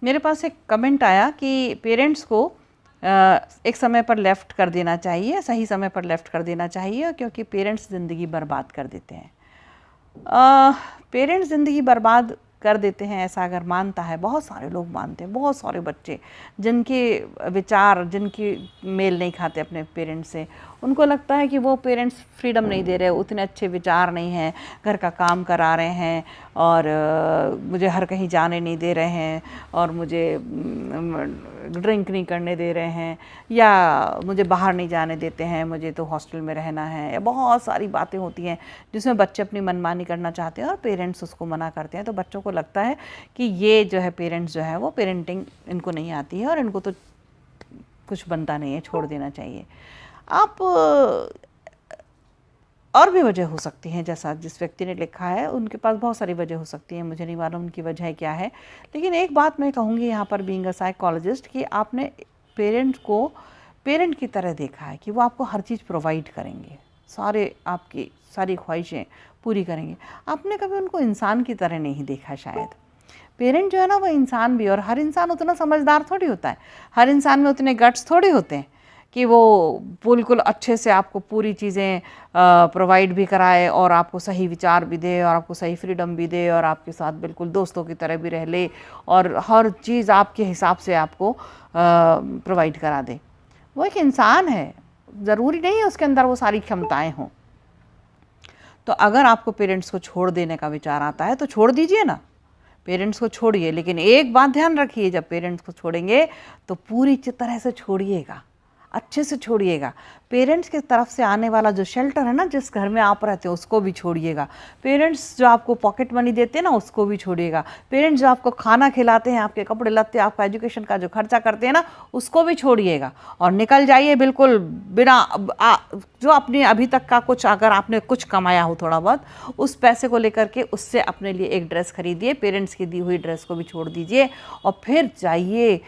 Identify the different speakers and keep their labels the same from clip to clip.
Speaker 1: मेरे पास एक कमेंट आया कि पेरेंट्स को एक समय पर लेफ़्ट कर देना चाहिए, सही समय पर लेफ़्ट कर देना चाहिए, क्योंकि पेरेंट्स ज़िंदगी बर्बाद कर देते हैं। पेरेंट्स ज़िंदगी बर्बाद कर देते हैं ऐसा अगर मानता है, बहुत सारे लोग मानते हैं, बहुत सारे बच्चे जिनके विचार, जिनकी मेल नहीं खाते अपने पेरेंट्स से, उनको लगता है कि वो पेरेंट्स फ्रीडम नहीं दे रहे, उतने अच्छे विचार नहीं हैं, घर का काम करा रहे हैं और मुझे हर कहीं जाने नहीं दे रहे हैं और मुझे ड्रिंक नहीं करने दे रहे हैं या मुझे बाहर नहीं जाने देते हैं, मुझे तो हॉस्टल में रहना है, या बहुत सारी बातें होती हैं जिसमें बच्चे अपनी मनमानी करना चाहते हैं और पेरेंट्स उसको मना करते हैं। तो बच्चों को लगता है कि ये जो है पेरेंट्स जो है वो पेरेंटिंग इनको नहीं आती है और इनको तो कुछ बनता नहीं है, छोड़ देना चाहिए। आप और भी वजह हो सकती हैं, जैसा जिस व्यक्ति ने लिखा है उनके पास बहुत सारी वजह हो सकती हैं, मुझे नहीं मालूम उनकी वजह क्या है। लेकिन एक बात मैं कहूँगी यहाँ पर बीइंग अ साइकोलॉजिस्ट कि आपने पेरेंट्स को पेरेंट की तरह देखा है कि वो आपको हर चीज़ प्रोवाइड करेंगे, सारे आपकी सारी ख्वाहिशें पूरी करेंगे। आपने कभी उनको इंसान की तरह नहीं देखा शायद। पेरेंट जो है ना वो इंसान भी, और हर इंसान उतना समझदार थोड़ी होता है, हर इंसान में उतने गट्स थोड़ी होते हैं कि वो बिल्कुल अच्छे से आपको पूरी चीज़ें प्रोवाइड भी कराए और आपको सही विचार भी दे और आपको सही फ्रीडम भी दे और आपके साथ बिल्कुल दोस्तों की तरह भी रह ले और हर चीज़ आपके हिसाब से आपको प्रोवाइड करा दे। वो एक इंसान है, ज़रूरी नहीं है उसके अंदर वो सारी क्षमताएं हों। तो अगर आपको पेरेंट्स को छोड़ देने का विचार आता है तो छोड़ दीजिए ना, पेरेंट्स को छोड़िए। लेकिन एक बात ध्यान रखिए, जब पेरेंट्स को छोड़ेंगे तो पूरी तरह से छोड़िएगा, अच्छे से छोड़िएगा। पेरेंट्स की तरफ से आने वाला जो शेल्टर है ना, जिस घर में आप रहते हो उसको भी छोड़िएगा। पेरेंट्स जो आपको पॉकेट मनी देते हैं ना उसको भी छोड़िएगा। पेरेंट्स जो आपको खाना खिलाते हैं, आपके कपड़े लत्ते, आपका एजुकेशन का जो खर्चा करते हैं ना उसको भी छोड़िएगा और निकल जाइए बिल्कुल बिना जो अपने अभी तक का कुछ, अगर आपने कुछ कमाया हो थोड़ा बहुत, उस पैसे को लेकर के उससे अपने लिए एक ड्रेस खरीदिए, पेरेंट्स की दी हुई ड्रेस को भी छोड़ दीजिए और फिर जाइए।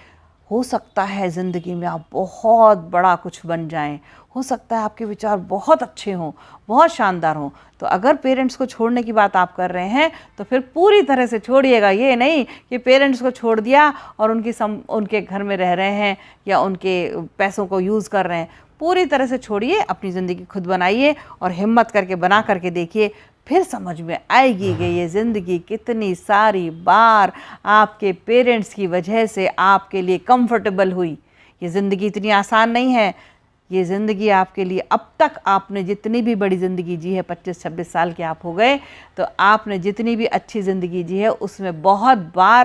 Speaker 1: हो सकता है ज़िंदगी में आप बहुत बड़ा कुछ बन जाएं, हो सकता है आपके विचार बहुत अच्छे हों, बहुत शानदार हों। तो अगर पेरेंट्स को छोड़ने की बात आप कर रहे हैं तो फिर पूरी तरह से छोड़िएगा। ये नहीं कि पेरेंट्स को छोड़ दिया और उनके घर में रह रहे हैं या उनके पैसों को यूज़ कर रहे हैं। पूरी तरह से छोड़िए, अपनी ज़िंदगी खुद बनाइए और हिम्मत करके बना करके देखिए, फिर समझ में आएगी कि ये ज़िंदगी कितनी सारी बार आपके पेरेंट्स की वजह से आपके लिए कंफर्टेबल हुई। ये ज़िंदगी इतनी आसान नहीं है। ये ज़िंदगी आपके लिए, अब तक आपने जितनी भी बड़ी ज़िंदगी जी है, 25-26 साल के आप हो गए, तो आपने जितनी भी अच्छी ज़िंदगी जी है उसमें बहुत बार